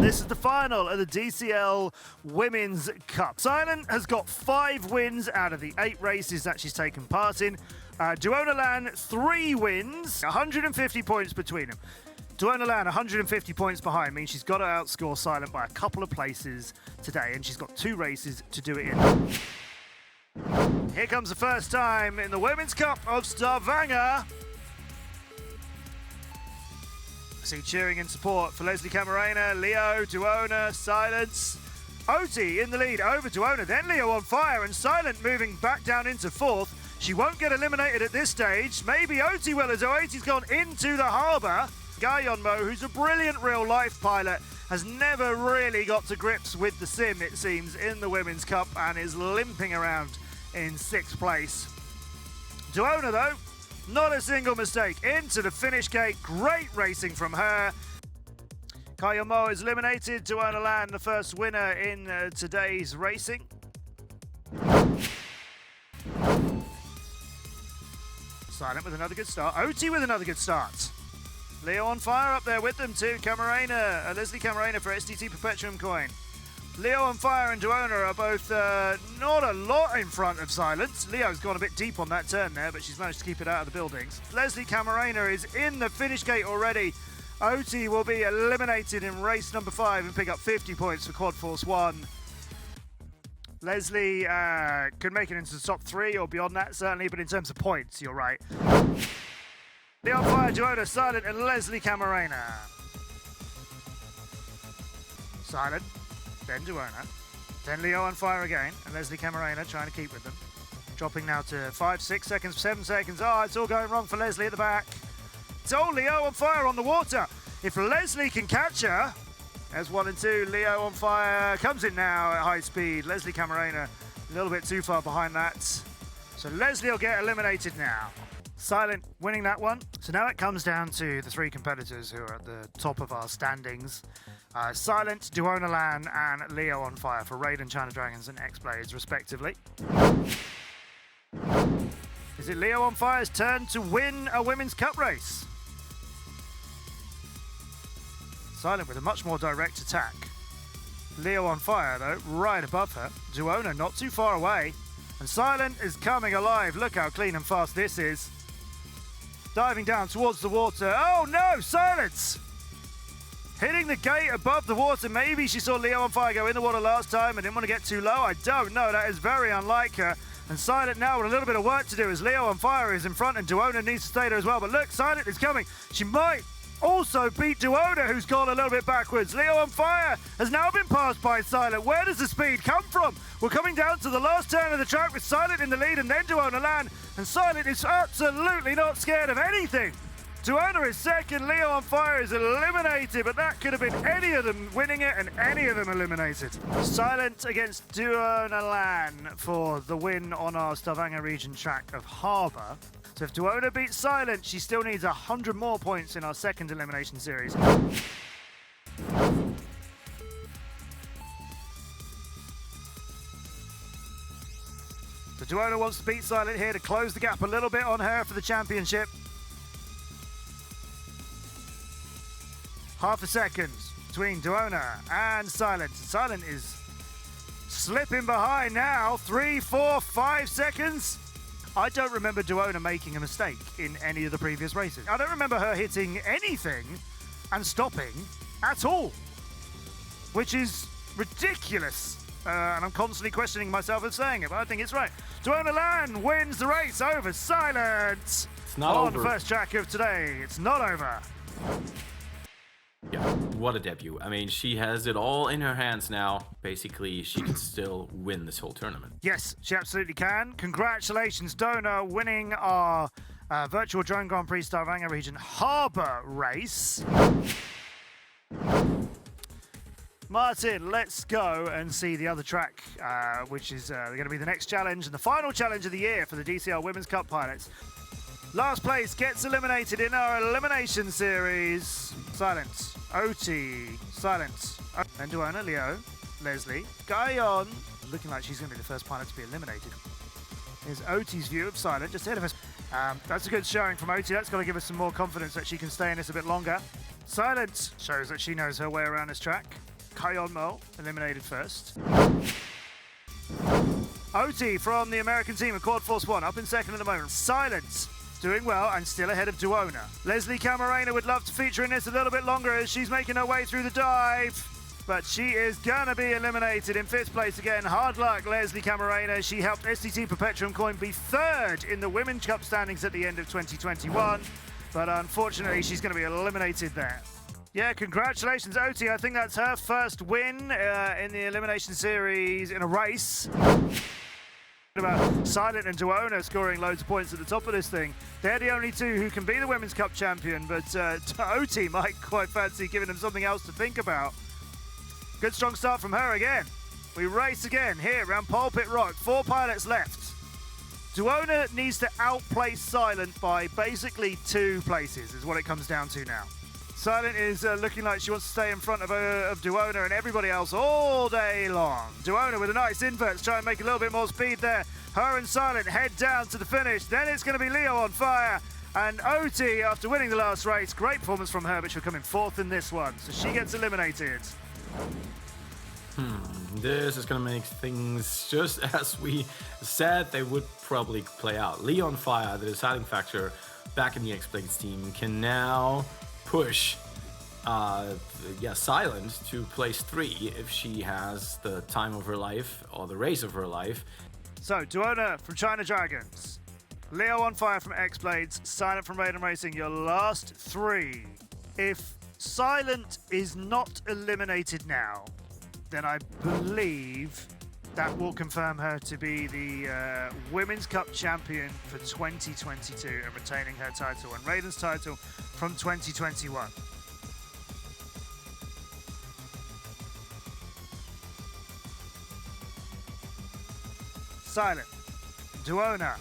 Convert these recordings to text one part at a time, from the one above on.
This is the final of the DCL Women's Cup. Silent has got 5 wins out of the 8 races that she's taken part in. DuoNa 3 wins, 150 points between them. DuoNa 150 points behind means she's got to outscore Silent by a couple of places today, and she's got 2 races to do it in. Here comes the first time in the Women's Cup of Stavanger. See cheering in support for Leslie Camarena, Leo, DuoNa, Silence. Oatie in the lead over DuoNa, then Leo on fire, and Silent moving back down into 4th. She won't get eliminated at this stage. Maybe Oatie will, as Oatie's gone into the harbour. Guyonmo, who's a brilliant real-life pilot, has never really got to grips with the sim, it seems, in the Women's Cup, and is limping around in 6th place. DuoNa, though, not a single mistake. Into the finish gate. Great racing from her. Guyonmo is eliminated. DuoNa, the first winner in today's racing. Silent with another good start. Oatie with another good start. Leo on fire up there with them too. Camarena, Leslie Camarena for SDT Perpetuum coin. Leo on fire and DuoNa are both not a lot in front of Silence. Leo's gone a bit deep on that turn there, but she's managed to keep it out of the buildings. Leslie Camarena is in the finish gate already. Oatie will be eliminated in race number 5 and pick up 50 points for Quad Force 1. Leslie could make it into the top 3 or beyond that, certainly, but in terms of points, you're right. Leo on fire, DuoNa, Silent, and Leslie Camarena. Silent, then DuoNa, then Leo on fire again, and Leslie Camarena trying to keep with them. Dropping now to 5, 6 seconds, 7 seconds. Oh, it's all going wrong for Leslie at the back. It's all Leo on fire on the water. If Leslie can catch her, there's 1 and 2. Leo on fire, comes in now at high speed. Leslie Camarena a little bit too far behind that. So Leslie will get eliminated now. Silent winning that one. So now it comes down to the 3 competitors who are at the top of our standings. Silent, DuoNa and Leo on fire for Raiden, China Dragons and X-Blades respectively. Is it Leo on fire's turn to win a Women's Cup race? Silent with a much more direct attack. Leo on fire though, right above her. DuoNa not too far away. And Silent is coming alive. Look how clean and fast this is. Diving down towards the water. Oh no, Silence! Hitting the gate above the water. Maybe she saw Leo on fire go in the water last time and didn't want to get too low. I don't know. That is very unlike her. And Silent now with a little bit of work to do as Leo on fire is in front and DuoNa needs to stay there as well. But look, Silent is coming. She might also beat DuoNa, who's gone a little bit backwards. Leo on fire has now been passed by Silent. Where does the speed come from? We're coming down to the last turn of the track with Silent in the lead and then DuoNa. And Silent is absolutely not scared of anything. DuoNa is second, Leo on fire is eliminated, but that could have been any of them winning it and any of them eliminated. Silent against DuoNa for the win on our Stavanger Region track of Harbour. So if DuoNa beats Silent, she still needs 100 more points in our second elimination series. So DuoNa wants to beat Silent here to close the gap a little bit on her for the championship. Half a second between DuoNa and Silent. Silent is slipping behind now. 3, 4, 5 seconds. I don't remember DuoNa making a mistake in any of the previous races. I don't remember her hitting anything and stopping at all, which is ridiculous. And I'm constantly questioning myself and saying it, but I think it's right. DuoNa wins the race over Silent. It's not on over. the first track of today. It's not over. Yeah, what a debut. I mean, she has it all in her hands now. Basically, she can still win this whole tournament. Yes, she absolutely can. Congratulations, DuoNa, winning our Virtual Drone Grand Prix Stavanger Region Harbour race. Martin, let's go and see the other track, which is going to be the next challenge and the final challenge of the year for the DCL Women's Cup pilots. Last place gets eliminated in our elimination series. Silence, Oatie, Silence, and DuoNa, Leo, Leslie, Guyon, looking like she's going to be the first pilot to be eliminated. Here's Oatie's view of Silent, just ahead of us. That's a good showing from Oatie. That's got to give us some more confidence that she can stay in this a bit longer. Silent shows that she knows her way around this track. Kayonmo eliminated first. Oatie from the American team of Quad Force 1 up in second at the moment. Silent doing well and still ahead of DuoNa. Leslie Camarena would love to feature in this a little bit longer as she's making her way through the dive. But she is gonna be eliminated in 5th place again. Hard luck, Leslie Camarena. She helped STT Perpetuum Coin be 3rd in the Women's Cup standings at the end of 2021. But unfortunately, she's gonna be eliminated there. Yeah, congratulations, Oatie. I think that's her first win in the Elimination Series in a race. About Silent and DuoNa scoring loads of points at the top of this thing. They're the only two who can be the Women's Cup champion, but Oatie might quite fancy giving them something else to think about. Good strong start from her again. We race again here around Pulpit Rock. 4 pilots left. DuoNa needs to outplace Silent by basically 2 places is what it comes down to now. Silent is looking like she wants to stay in front of DuoNa and everybody else all day long. DuoNa with a nice invert to try and make a little bit more speed there. Her and Silent head down to the finish. Then it's going to be Leo on fire. And Oatie, after winning the last race, great performance from her, but she'll come in 4th in this one. So she gets eliminated. This is going to make things just as we said they would probably play out. Leo on fire, the deciding factor back in the X-Blades team, can now push Silent to place 3 if she has the time of her life or the race of her life. So DuoNa from China Dragons, Leo on fire from X-Blades, Silent from Raiden Racing, your last 3. If Silent is not eliminated now, then I believe that will confirm her to be the Women's Cup champion for 2022 and retaining her title and Raiden's title from 2021. Silent, DuoNa,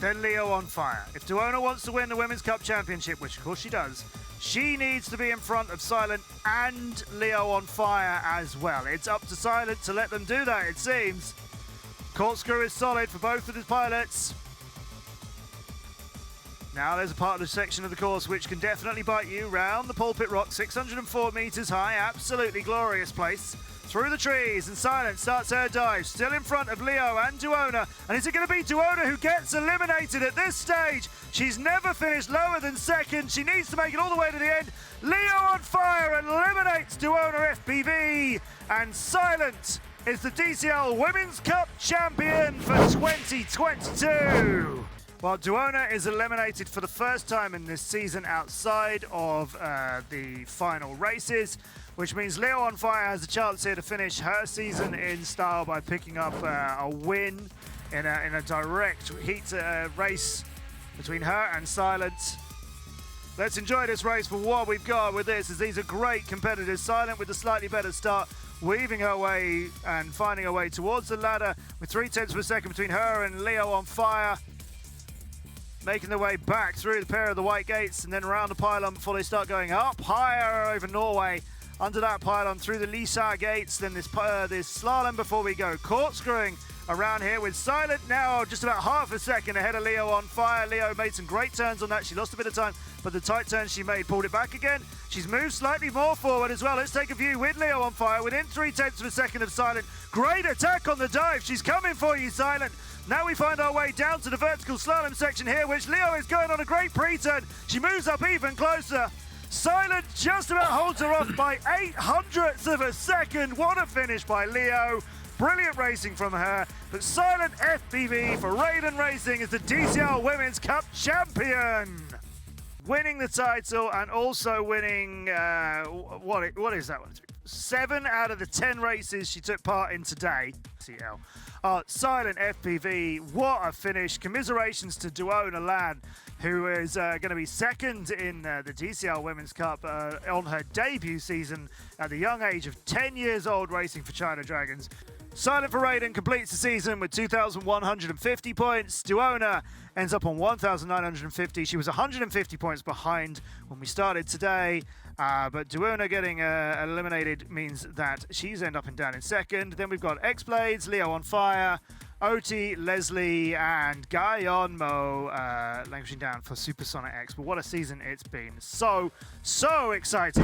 then Leo on fire. If DuoNa wants to win the Women's Cup championship, which of course she does, she needs to be in front of Silent and Leo on fire as well. It's up to Silent to let them do that, it seems. Corkscrew is solid for both of the pilots. Now there's a part of the section of the course which can definitely bite you round the Pulpit Rock, 604 meters high, absolutely glorious place. Through the trees, and Silent starts her dive, still in front of Leo and DuoNa. And is it going to be DuoNa who gets eliminated at this stage? She's never finished lower than 2nd. She needs to make it all the way to the end. Leo on fire eliminates DuoNa FPV, and Silent is the DCL Women's Cup champion for 2022. While DuoNa is eliminated for the first time in this season outside of the final races, which means Leo on fire has a chance here to finish her season in style by picking up a win in a direct heat race between her and Silent. Let's enjoy this race for what we've got with this, as these are great competitors. Silent with a slightly better start, weaving her way and finding her way towards the ladder with 0.3 of a second between her and Leo on fire. Making their way back through the pair of the white gates and then around the pylon before they start going up higher over Norway. Under that pylon through the Lisa gates, then this slalom before we go corkscrewing around here with Silent now just about half a second ahead of Leo on fire. Leo made some great turns on that. She lost a bit of time, but the tight turns she made pulled it back again. She's moved slightly more forward as well. Let's take a view with Leo on fire within 0.3 of a second of Silent. Great attack on the dive. She's coming for you, Silent. Now we find our way down to the vertical slalom section here, which Leo is going on a great pre-turn. She moves up even closer. Silent just about holds her off by 0.08 of a second. What a finish by Leo. Brilliant racing from her. But Silent FPV for Raiden Racing is the DCL Women's Cup champion. Winning the title and also winning, what is that one? 7 out of the 10 races she took part in today. DCL. Silent FPV, what a finish. Commiserations to DuoNa Lan, who is going to be 2nd in the DCL Women's Cup on her debut season at the young age of 10 years old, racing for China Dragons. Silent for Raiden completes the season with 2,150 points. DuoNa ends up on 1,950. She was 150 points behind when we started today. But DuoNa getting eliminated means that she's end up and down in 2nd. Then we've got X-Blades, Leo on fire, Oatie, Leslie, and Kayonmo languishing down for Supersonic X. But what a season it's been. So exciting.